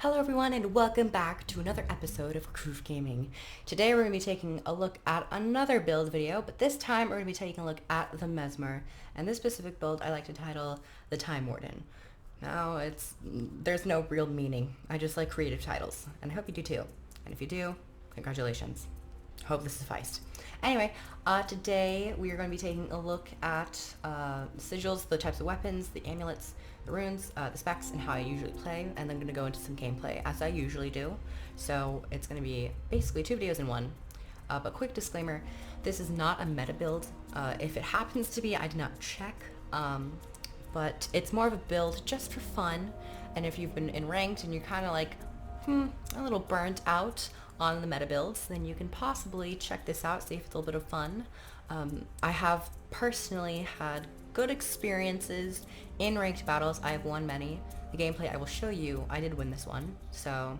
Hello everyone and welcome back to another episode of Groove Gaming. Today we're going to be taking a look at another build video, but this time we're going to be taking a look at the Mesmer, and this specific build I like to title the Time Warden. Now there's no real meaning, I just like creative titles, and I hope you do too. And if you do, congratulations. Hope this sufficed. Anyway, today we are going to be taking a look at sigils, the types of weapons, the amulets, the runes, the specs, and how I usually play, and then I'm going to go into some gameplay as I usually do. So it's going to be basically two videos in one. But quick disclaimer, this is not a meta build. If it happens to be, I did not check, but it's more of a build just for fun. And if you've been in ranked and you're kind of like, a little burnt out on the meta builds, then you can possibly check this out, see if it's a little bit of fun. I have personally had good experiences in ranked battles. I have won many. The gameplay I will show you, I did win this one, so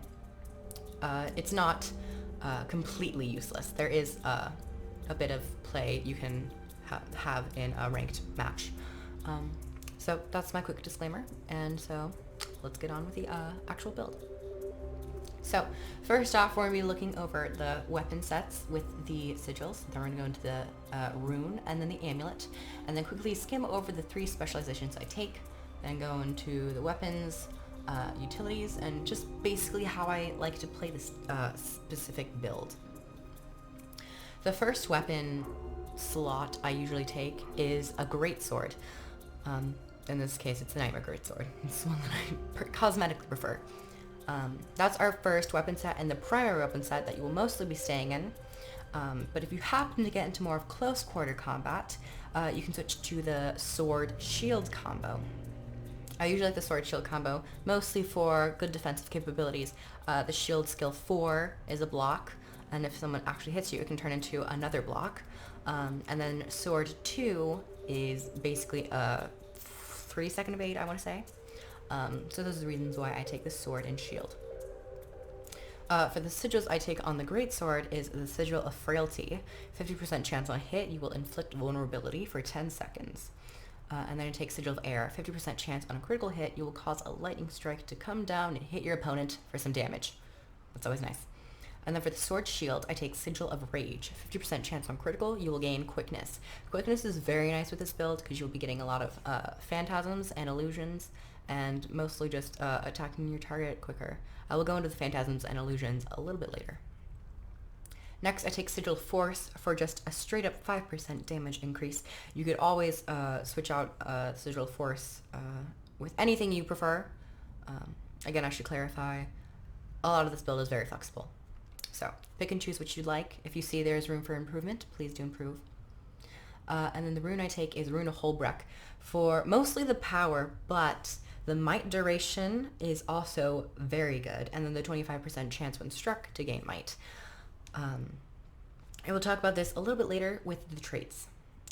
it's not completely useless. There is a bit of play you can have in a ranked match. So that's my quick disclaimer, and so let's get on with the actual build. So first off, we're going to be looking over the weapon sets with the sigils. Then we're going to go into the rune and then the amulet, and then quickly skim over the three specializations I take, then go into the weapons, utilities, and just basically how I like to play this specific build. The first weapon slot I usually take is a greatsword. In this case, it's the Nightmare Greatsword. It's one that I cosmetically prefer. That's our first weapon set and the primary weapon set that you will mostly be staying in. But if you happen to get into more of close quarter combat, you can switch to the sword shield combo. I usually like the sword shield combo, mostly for good defensive capabilities. The shield skill 4 is a block, and if someone actually hits you, it can turn into another block. And then sword 2 is basically a 3-second evade, I want to say. So those are the reasons why I take the sword and shield. For the sigils I take on the greatsword is the sigil of frailty. 50% chance on a hit, you will inflict vulnerability for 10 seconds. And then I take sigil of air. 50% chance on a critical hit, you will cause a lightning strike to come down and hit your opponent for some damage. That's always nice. And then for the sword shield, I take Sigil of Rage. 50% chance on critical, you will gain quickness. Quickness is very nice with this build because you'll be getting a lot of phantasms and illusions, and mostly just attacking your target quicker. I will go into the phantasms and illusions a little bit later. Next, I take Sigil Force for just a straight up 5% damage increase. You could always switch out Sigil Force with anything you prefer. Again, I should clarify, a lot of this build is very flexible. So pick and choose what you'd like. If you see there's room for improvement, please do improve. And then the rune I take is Rune of Holbreck for mostly the power, but the might duration is also very good. And then the 25% chance when struck to gain might. I will talk about this a little bit later with the traits.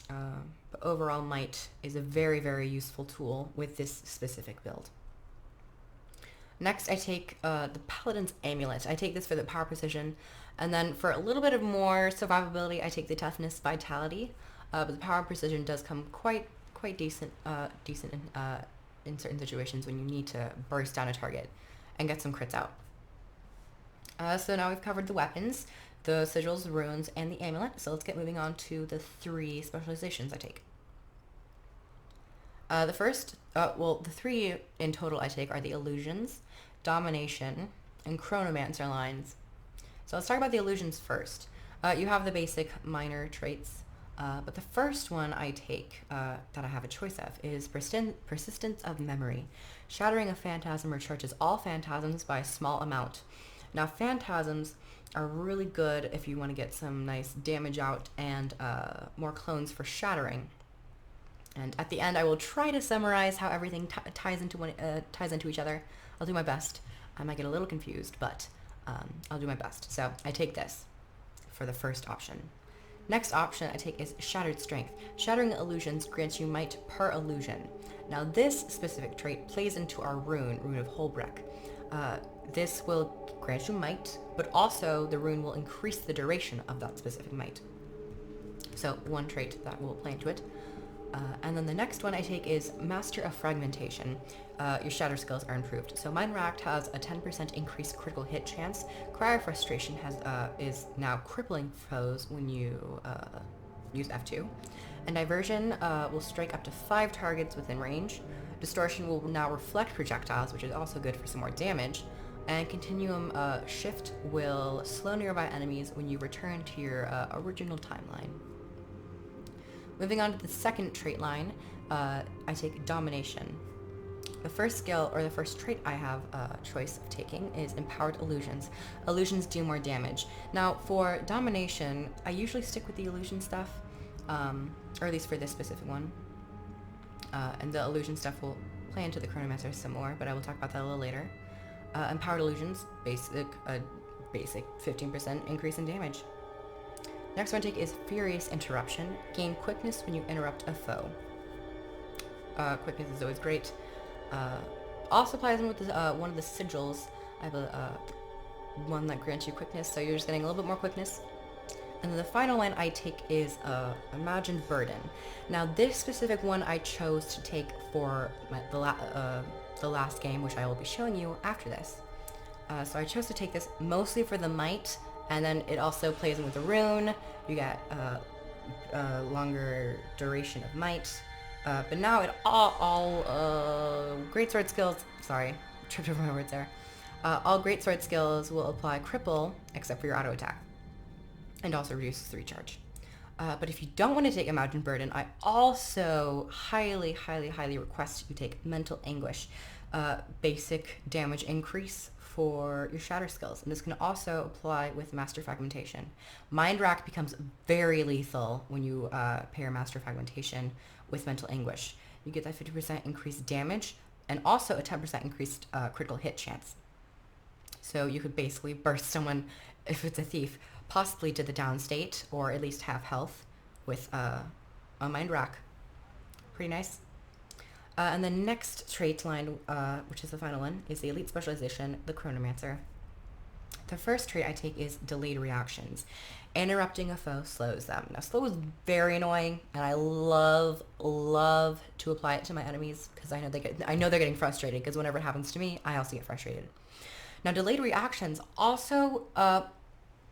But overall, might is a very, very useful tool with this specific build. Next, I take the Paladin's Amulet. I take this for the power precision, and then for a little bit of more survivability, I take the Toughness Vitality. But the power precision does come quite decent in certain situations when you need to burst down a target and get some crits out. So now we've covered the weapons, the sigils, the runes, and the amulet. So let's get moving on to the three specializations I take. The three in total I take are the illusions, domination, and chronomancer lines. So let's talk about the illusions first. You have the basic minor traits, but the first one I take that I have a choice of is persistence of memory. Shattering a phantasm recharges all phantasms by a small amount. Now phantasms are really good if you want to get some nice damage out and more clones for shattering. And at the end, I will try to summarize how everything ties into each other. I'll do my best. I might get a little confused, but I'll do my best. So I take this for the first option. Next option I take is Shattered Strength. Shattering illusions grants you might per illusion. Now this specific trait plays into our Rune of Holbreck. This will grant you might, but also the rune will increase the duration of that specific might. So one trait that will play into it. And then the next one I take is Master of Fragmentation. Your shatter skills are improved. So Mind Racked has a 10% increased critical hit chance. Cry of Frustration is now crippling foes when you use F2. And Diversion will strike up to 5 targets within range. Distortion will now reflect projectiles, which is also good for some more damage. And Continuum Shift will slow nearby enemies when you return to your original timeline. Moving on to the second trait line, I take Domination. The first skill, or the first trait I have a choice of taking, is Empowered Illusions. Illusions do more damage. Now, for Domination, I usually stick with the illusion stuff, or at least for this specific one. And the illusion stuff will play into the Chronomancer some more, but I will talk about that a little later. Empowered Illusions, basic 15% increase in damage. Next one I take is Furious Interruption. Gain quickness when you interrupt a foe. Quickness is always great. Also applies in with one of the sigils. I have a one that grants you quickness, so you're just getting a little bit more quickness. And then the final one I take is Imagined Burden. Now this specific one I chose to take for the last game, which I will be showing you after this. So I chose to take this mostly for the might, and then it also plays in with the rune. You get a longer duration of might. But now it all greatsword skills, sorry, tripped over my words there. All greatsword skills will apply cripple, except for your auto attack, and also reduces the recharge. But if you don't want to take Imagined Burden, I also highly request you take Mental Anguish. Basic damage increase for your shatter skills, and this can also apply with Master Fragmentation. Mind Rack becomes very lethal when you pair Master Fragmentation with Mental Anguish. You get that 50% increased damage and also a 10% increased critical hit chance. So you could basically burst someone, if it's a thief, possibly to the down state, or at least half health with a Mind Rack. Pretty nice. And the next trait line, which is the final one, is the Elite Specialization, the Chronomancer. The first trait I take is Delayed Reactions. Interrupting a foe slows them. Now, slow is very annoying, and I love to apply it to my enemies, because I know they're getting frustrated, because whenever it happens to me, I also get frustrated. Now, Delayed Reactions also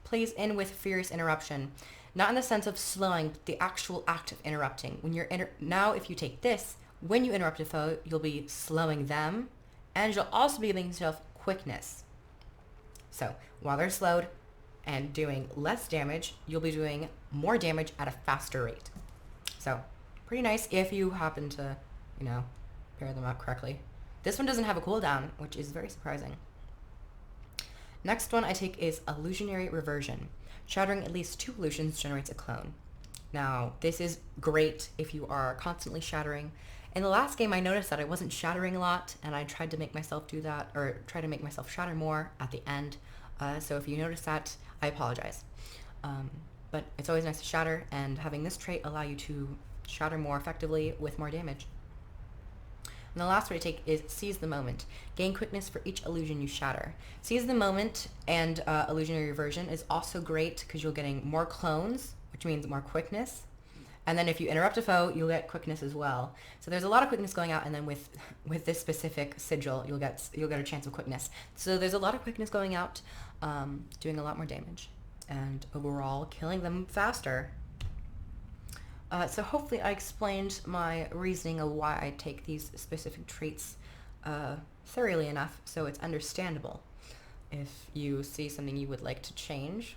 plays in with Furious Interruption. Not in the sense of slowing, but the actual act of interrupting. When you're now, if you take this, when you interrupt a foe, you'll be slowing them, and you'll also be giving yourself quickness. So, while they're slowed and doing less damage, you'll be doing more damage at a faster rate. So, pretty nice if you happen to, pair them up correctly. This one doesn't have a cooldown, which is very surprising. Next one I take is Illusionary Reversion. Shattering at least 2 illusions generates a clone. Now, this is great if you are constantly shattering. In the last game, I noticed that I wasn't shattering a lot, and I tried to make myself do that, or try to make myself shatter more at the end. So if you notice that, I apologize. But it's always nice to shatter, and having this trait allow you to shatter more effectively with more damage. And the last one I take is Seize the Moment. Gain quickness for each illusion you shatter. Seize the Moment and Illusionary Reversion is also great because you're getting more clones, which means more quickness. And then if you interrupt a foe, you'll get quickness as well. So there's a lot of quickness going out, and then with this specific sigil, you'll get a chance of quickness. So there's a lot of quickness going out, doing a lot more damage, and overall killing them faster. So hopefully I explained my reasoning of why I take these specific traits thoroughly enough so it's understandable. If you see something you would like to change,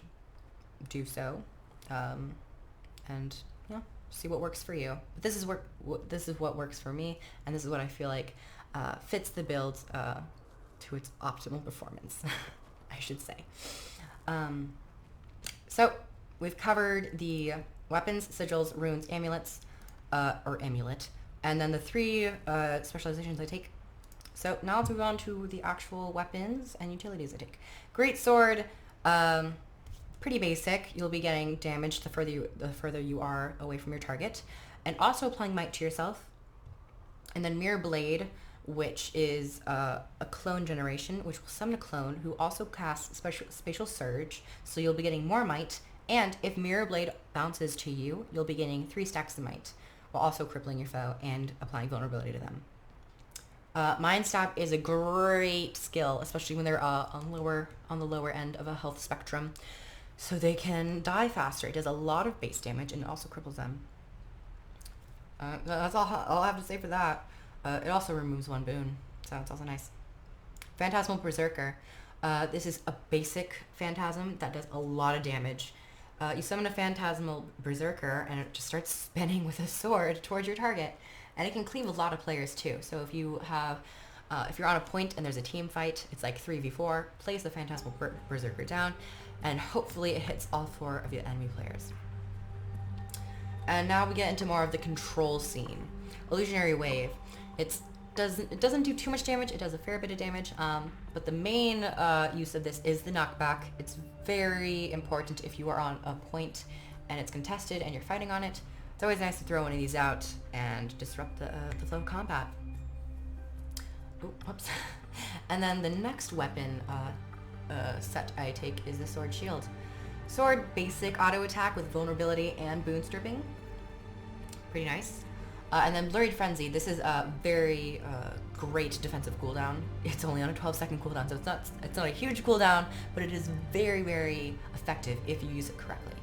do so, and see what works for you. But this is what works for me, and this is what I feel like fits the build to its optimal performance, I should say. So we've covered the weapons, sigils, runes, amulets, or amulet, and then the 3 specializations I take. So now let's move on to the actual weapons and utilities I take. Great sword, pretty basic. You'll be getting damage the further you are away from your target, and also applying might to yourself. And then Mirror Blade, which is a clone generation, which will summon a clone who also casts Spatial Surge, so you'll be getting more might. And if Mirror Blade bounces to you, you'll be getting 3 stacks of might, while also crippling your foe and applying vulnerability to them. Mind Stab is a great skill, especially when they're on the lower end of a health spectrum, so they can die faster. It does a lot of base damage and it also cripples them. That's all I have to say for that. It also removes one boon, so it's also nice. Phantasmal Berserker. This is a basic phantasm that does a lot of damage. You summon a Phantasmal Berserker and it just starts spinning with a sword towards your target. And it can cleave a lot of players too. So if you have, if you're on a point and there's a team fight, it's like 3v4, place the Phantasmal Berserker down, and hopefully it hits all 4 of the enemy players. And now we get into more of the control scene. Illusionary Wave. It doesn't do too much damage. It does a fair bit of damage, but the main use of this is the knockback. It's very important if you are on a point and it's contested and you're fighting on it. It's always nice to throw one of these out and disrupt the flow of combat. Ooh, whoops. And then the next weapon set I take is the Sword Shield. Sword, basic auto attack with vulnerability and boon stripping. Pretty nice. And then Blurred Frenzy. This is a very great defensive cooldown. It's only on a 12-second cooldown, so it's not a huge cooldown, but it is very, very effective if you use it correctly.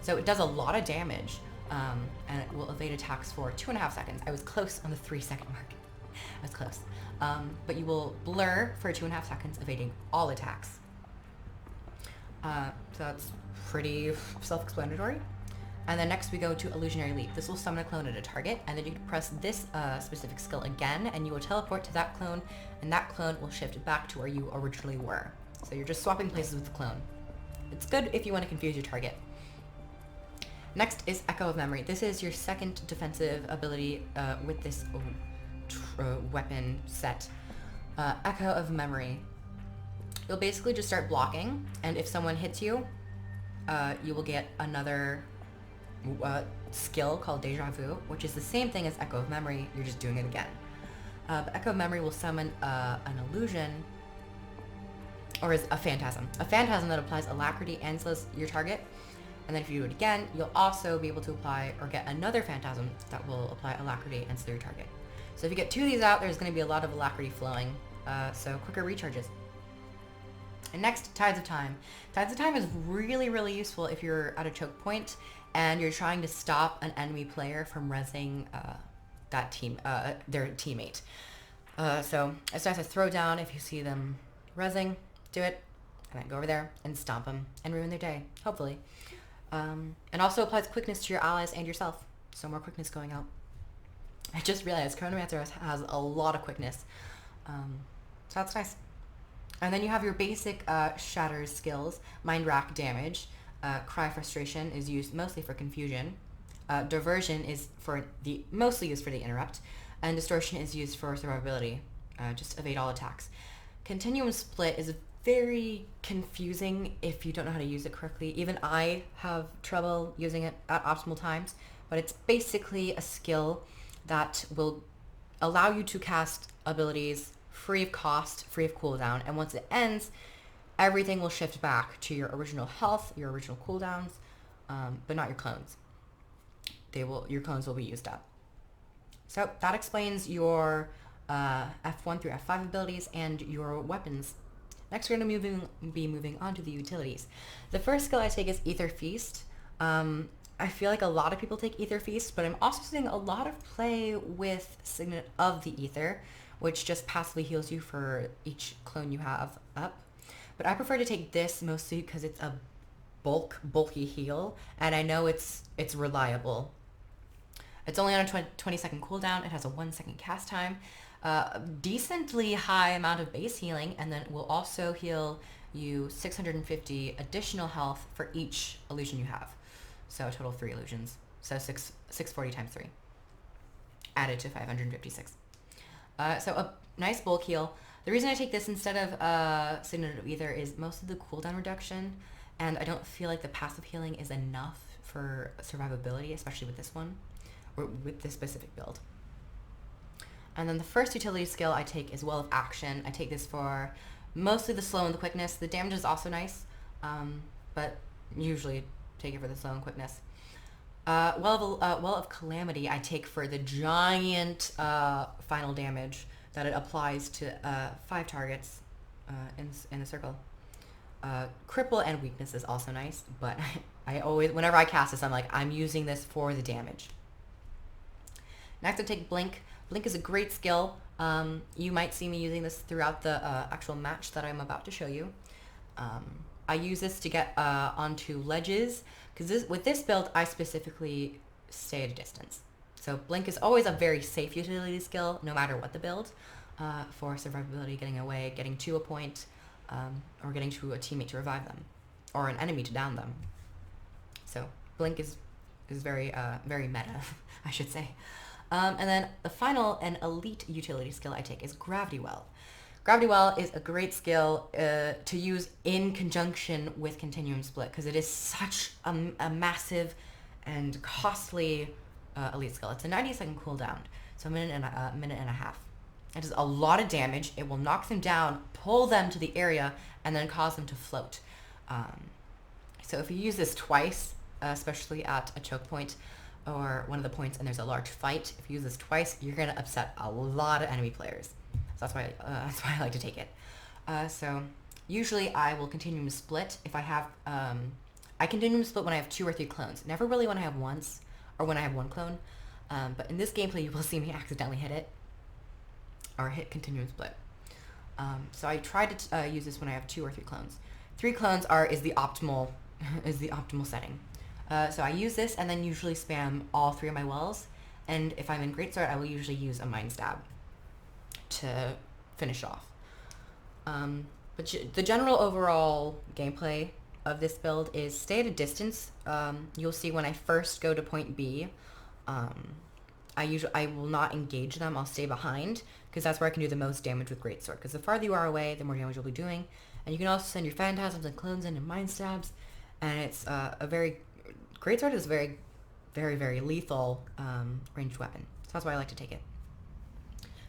So it does a lot of damage. And it will evade attacks for 2.5 seconds. I was close on the 3-second mark. I was close. But you will blur for 2.5 seconds, evading all attacks. So that's pretty self-explanatory. And then next we go to Illusionary Leap. This will summon a clone at a target, and then you can press this specific skill again, and you will teleport to that clone, and that clone will shift back to where you originally were. So you're just swapping places with the clone. It's good if you want to confuse your target. Next is Echo of Memory. This is your second defensive ability with this weapon set. Echo of Memory. You'll basically just start blocking, and if someone hits you, you will get another skill called Deja Vu, which is the same thing as Echo of Memory, you're just doing it again. But Echo of Memory will summon an illusion, or is a phantasm. A phantasm that applies alacrity and slows your target. And then if you do it again, you'll also be able to apply or get another phantasm that will apply alacrity and slow your target. So if you get 2 of these out, there's going to be a lot of alacrity flowing, so quicker recharges. And next, Tides of Time. Tides of Time is really, really useful if you're at a choke point and you're trying to stop an enemy player from rezzing their teammate. So it's nice to throw down if you see them rezzing, do it, and then go over there and stomp them and ruin their day, hopefully. And also applies quickness to your allies and yourself. So more quickness going out. I just realized Chronomancer has a lot of quickness. So that's nice. And then you have your basic Shatters skills. Mind Rack damage. Cry Frustration is used mostly for confusion. Diversion is mostly used for the interrupt. And Distortion is used for survivability. Just evade all attacks. Continuum Split is very confusing if you don't know how to use it correctly. Even I have trouble using it at optimal times, but it's basically a skill that will allow you to cast abilities free of cost, free of cooldown, and once it ends, everything will shift back to your original health, your original cooldowns, but not your clones. Your clones will be used up. So that explains your F1 through F5 abilities and your weapons. Next, we're going to be moving on to the utilities. The first skill I take is Ether Feast. I feel like a lot of people take Ether Feast, but I'm also seeing a lot of play with Signet of the Ether, which just passively heals you for each clone you have up. But I prefer to take this mostly because it's a bulky heal, and I know it's reliable. It's only on a 20-second cooldown. It has a 1-second cast time. Decently high amount of base healing, and then it will also heal you 650 additional health for each illusion you have. So a total of 3 illusions. So 640 times 3. Added to 556. So a nice bulk heal. The reason I take this instead of Signet of Ether is most of the cooldown reduction, and I don't feel like the passive healing is enough for survivability, especially with this one, or with this specific build. And then the first utility skill I take is Well of Action. I take this for mostly the slow and the quickness. The damage is also nice, but usually take it for the slow and quickness. Well of Calamity I take for the giant final damage that it applies to 5 targets in a circle. Cripple and Weakness is also nice, but I always, whenever I cast this, I'm like, I'm using this for the damage. Next I take Blink. Blink is a great skill. You might see me using this throughout the actual match that I'm about to show you. I use this to get onto ledges, because with this build, I specifically stay at a distance. So Blink is always a very safe utility skill, no matter what the build, for survivability, getting away, getting to a point, or getting to a teammate to revive them, or an enemy to down them. So Blink is very very meta, I should say. And then the final and elite utility skill I take is Gravity Well. Gravity Well is a great skill to use in conjunction with Continuum Split, because it is such a massive and costly elite skill. It's a 90-second cooldown, so a minute and a half. It does a lot of damage. It will knock them down, pull them to the area, and then cause them to float. So if you use this twice, especially at a choke point or one of the points and there's a large fight, if you use this twice, you're going to upset a lot of enemy players. So that's why I like to take it. So usually I will Continuum Split if I have... I Continuum Split when I have 2 or 3 clones. Never really when I have once or when I have 1 clone. But in this gameplay, you will see me accidentally hit it or hit Continuum Split. So I try to use this when I have 2 or 3 clones. 3 clones is the optimal setting. So I use this and then usually spam all 3 of my wells. And if I'm in Greatsword, I will usually use a Mind Stab to finish off. But the general overall gameplay of this build is stay at a distance. You'll see when I first go to point B, I will not engage them. I'll stay behind, because that's where I can do the most damage with Greatsword. Because the farther you are away, the more damage you'll be doing. And you can also send your Phantasms and Clones in and Mind Stabs. And it's Greatsword is very, very, very lethal ranged weapon. So that's why I like to take it.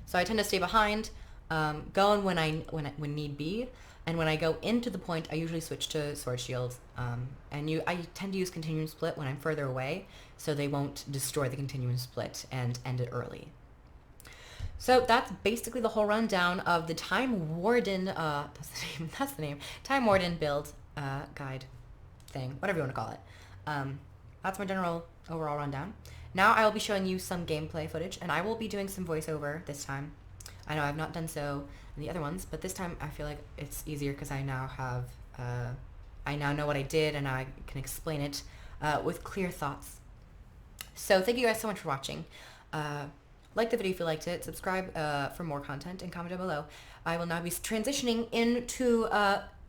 So I tend to stay behind, go in when need be, and when I go into the point, I usually switch to Sword Shields. I tend to use Continuum Split when I'm further away, so they won't destroy the Continuum Split and end it early. So that's basically the whole rundown of the Time Warden, that's the name, Time Warden build guide thing, whatever you want to call it. That's my general overall rundown. Now I will be showing you some gameplay footage, and I will be doing some voiceover this time. I know I've not done so in the other ones, but this time I feel like it's easier because I now have, I now know what I did, and I can explain it with clear thoughts. So thank you guys so much for watching. Like the video if you liked it, subscribe for more content, and comment down below. I will now be transitioning into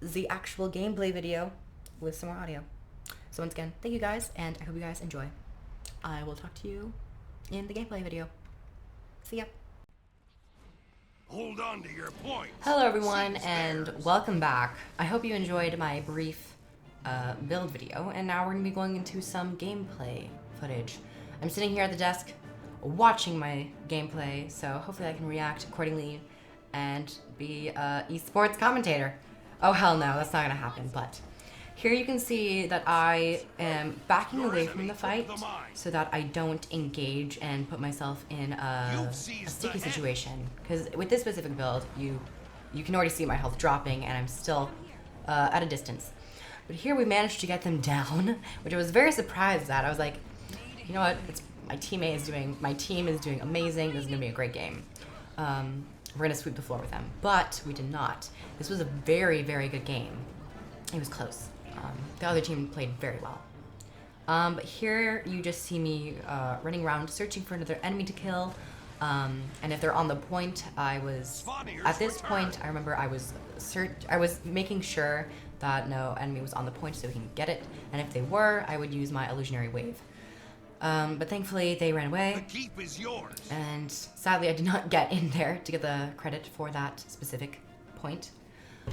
the actual gameplay video with some more audio. So once again, thank you guys, and I hope you guys enjoy. I will talk to you in the gameplay video. See ya. Hold on to your points. Hello everyone, and welcome back. I hope you enjoyed my brief build video, and now we're going to be going into some gameplay footage. I'm sitting here at the desk watching my gameplay, so hopefully I can react accordingly and be an esports commentator. Oh hell no, that's not going to happen, but... Here you can see that I am backing away from the fight so that I don't engage and put myself in a sticky situation. Because with this specific build, you can already see my health dropping, and I'm still at a distance. But here we managed to get them down, which I was very surprised at. I was like, you know what? My team is doing amazing. This is gonna be a great game. We're gonna sweep the floor with them, but we did not. This was a very, very good game. It was close. The other team played very well. But here you just see me running around searching for another enemy to kill. And if they're on the point, at this point, I remember I was making sure that no enemy was on the point so we can get it. And if they were, I would use my illusionary wave. But thankfully they ran away. The keep is yours. And sadly I did not get in there to get the credit for that specific point.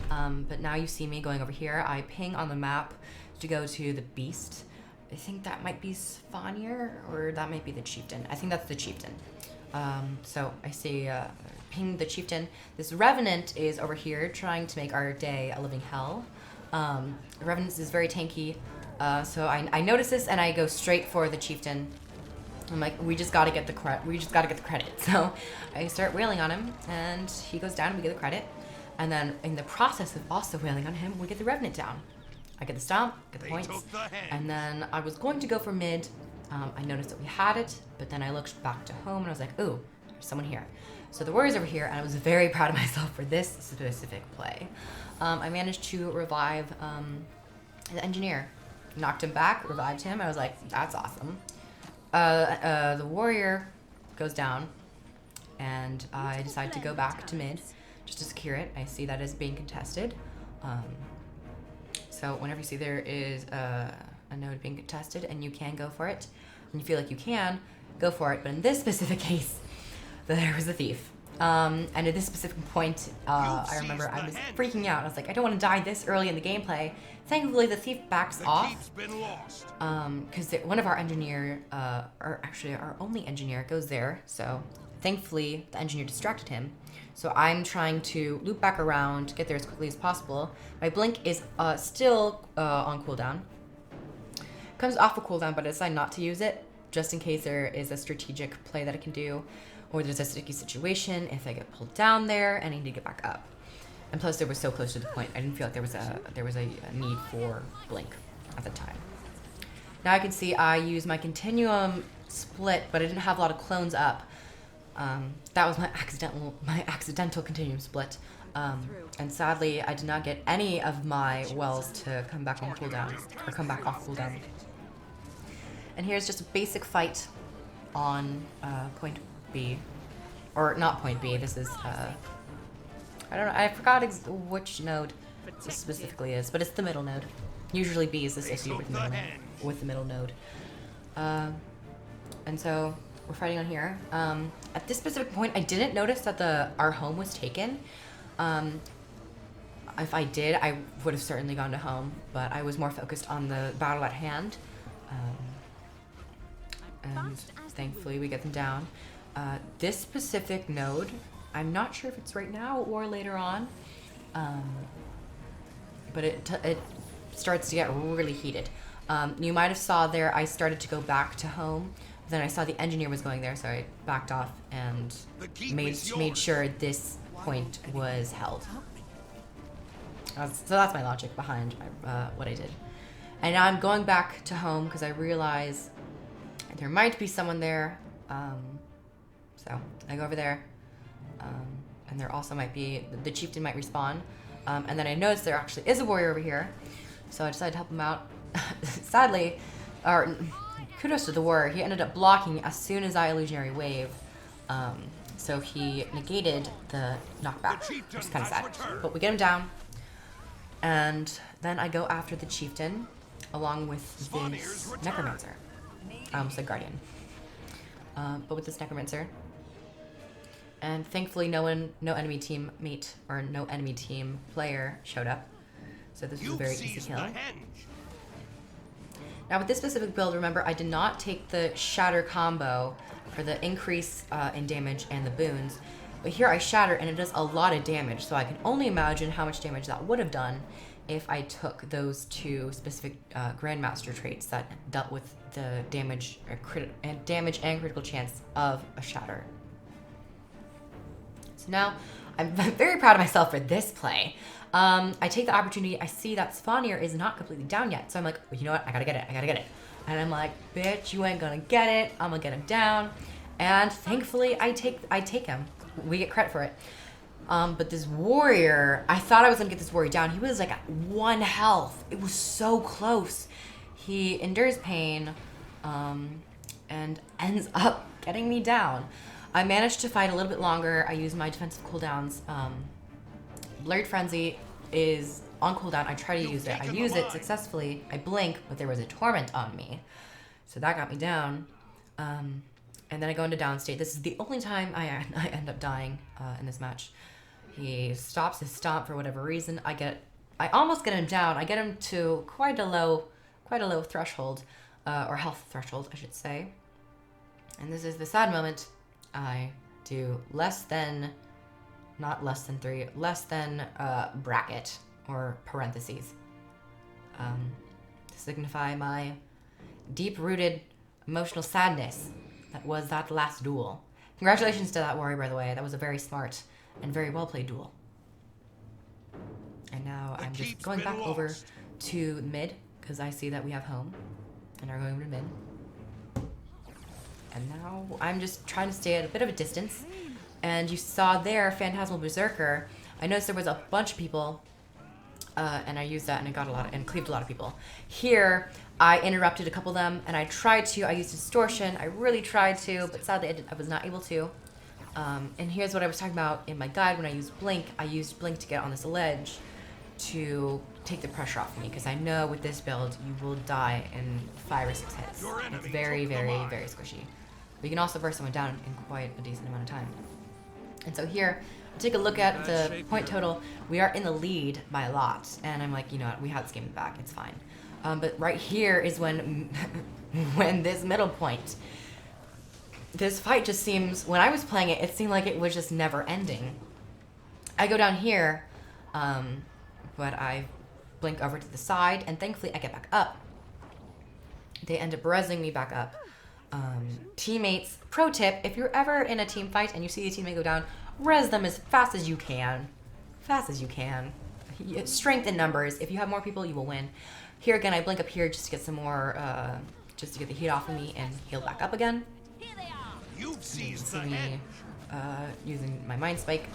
But now you see me going over here. I ping on the map to go to the Beast. I think that might be Svanir, or that might be the Chieftain. I think that's the Chieftain. So I see ping the Chieftain. This Revenant is over here trying to make our day a living hell. Revenant is very tanky. So I notice this and I go straight for the chieftain. I'm like, we just gotta get the credit. So I start wailing on him, and he goes down, and we get the credit. And then in the process of also wailing on him, we get the revenant down. I get the stomp, get the points, and then I was going to go for mid. I noticed that we had it, but then I looked back to home and I was like, ooh, there's someone here. So the warrior's over here, and I was very proud of myself for this specific play. I managed to revive the engineer. Knocked him back, revived him. I was like, that's awesome. The warrior goes down, and I decide to go back to mid just to secure it. I see that is being contested. So whenever you see there is a node being contested and you can go for it, and you feel like you can, go for it. But in this specific case, there was a thief. And at this specific point, I remember I was freaking out. I was like, I don't want to die this early in the gameplay. Thankfully, the thief backs off. Because one of our engineer, or actually our only engineer, goes there. So thankfully, the engineer distracted him. So I'm trying to loop back around, get there as quickly as possible. My blink is still on cooldown. Comes off of cooldown, but I decide not to use it, just in case there is a strategic play that I can do, or there's a sticky situation if I get pulled down there and I need to get back up. And plus, there was so close to the point, I didn't feel like there was a need for blink at the time. Now I can see I use my Continuum Split, but I didn't have a lot of clones up. That was my accidental Continuum Split. And sadly, I did not get any of my wells to come back on cooldown, or come back off cooldown. And here's just a basic fight on point B, or not point B. This is I don't know. I forgot which node this specifically is, but it's the middle node. Usually B is this issue with the middle node. And so we're fighting on here. At this specific point, I didn't notice that our home was taken. If I did, I would have certainly gone to home, but I was more focused on the battle at hand. And thankfully we get them down. This specific node, I'm not sure if it's right now or later on, but it starts to get really heated. You might have saw there, I started to go back to home. Then I saw the engineer was going there, so I backed off and made sure this point was held. So that's my logic behind what I did. And now I'm going back to home because I realize there might be someone there. So I go over there, and there also might be, the chieftain might respawn. And then I noticed there actually is a warrior over here, so I decided to help him out. Sadly, or kudos to the warrior, he ended up blocking as soon as I illusionary wave. So he negated the knockback, which is kind of sad. But we get him down, and then I go after the chieftain, along with this necromancer. I almost said guardian. But with this necromancer. And thankfully no enemy teammate or no enemy team player showed up. So this was a very easy kill. Now with this specific build, remember I did not take the shatter combo for the increase in damage and the boons. But here I shatter and it does a lot of damage. So I can only imagine how much damage that would have done if I took those two specific Grandmaster traits that dealt with the damage and critical chance of a shatter. So now I'm very proud of myself for this play. I take the opportunity, I see that Spawnier is not completely down yet. So I'm like, well, you know what, I gotta get it. And I'm like, bitch, you ain't gonna get it. I'm gonna get him down. And thankfully I take him. We get credit for it. But this warrior, I thought I was gonna get this warrior down. He was like at 1 health. It was so close. He endures pain, and ends up getting me down. I managed to fight a little bit longer. I used my defensive cooldowns. Blurred Frenzy is on cooldown. I try to use it. I use it successfully. I blink, but there was a torment on me. So that got me down. And then I go into downstate. This is the only time I end up dying in this match. He stops his stomp for whatever reason. I almost get him down. I get him to quite a low threshold, or health threshold, I should say. And this is the sad moment. I do less than bracket or parentheses. to signify my deep-rooted emotional sadness that was that last duel. Congratulations to that warrior, by the way. That was a very smart and very well-played duel. And now I'm just going back over to mid, because I see that we have home. And are going over to mid. And now I'm just trying to stay at a bit of a distance. And you saw there, Phantasmal Berserker. I noticed there was a bunch of people, and I used that and I got a lot and cleaved a lot of people. Here, I interrupted a couple of them, and I used distortion. I really tried to, but sadly I was not able to. And here's what I was talking about in my guide when I used Blink. I used Blink to get on this ledge to take the pressure off me, because I know with this build you will die in 5 or 6 hits. It's very, very, very squishy. But you can also burst someone down in quite a decent amount of time. And so here, take a look at the point total. We are in the lead by a lot, and I'm like, you know what, we have this game back, it's fine. But right here is when when this middle point, this fight just seems, when I was playing it, it seemed like it was just never ending. I go down here, but I blink over to the side, and thankfully I get back up. They end up resing me back up. Teammates, pro tip, if you're ever in a team fight and you see a teammate go down, res them as fast as you can. Fast as you can. Strength in numbers. If you have more people, you will win. Here again, I blink up here just to get some more, just to get the heat off of me and heal back up again. You've seized the me head. using my Mind Spike.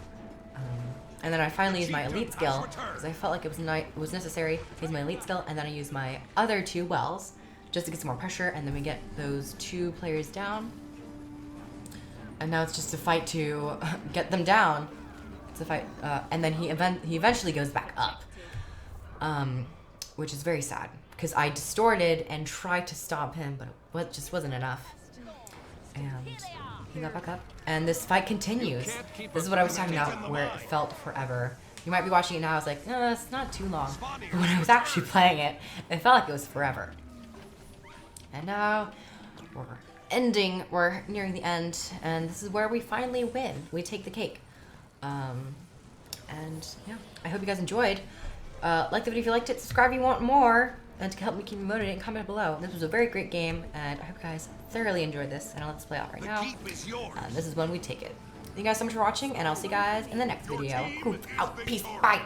And then I finally used my elite skill, because I felt like it was necessary to use my elite skill, and then I used my other 2 wells, just to get some more pressure, and then we get those 2 players down. And now it's just a fight to get them down. It's a fight, and then he eventually goes back up, which is very sad, because I distorted and tried to stop him, but it just wasn't enough. And he got back up, and this fight continues. This is what I was talking about, where it felt forever. You might be watching it now, I was like, no, it's not too long. But when I was actually playing it, it felt like it was forever. And now we're nearing the end, and this is where we finally win. We take the cake. And yeah, I hope you guys enjoyed. Like the video if you liked it, subscribe if you want more, and to help me keep me motivated, comment below. This was a very great game, and I hope you guys thoroughly enjoyed this, and Let's Play off right now. This is when we take it. Thank you guys so much for watching, and I'll see you guys in the next video. Out, peace, bye!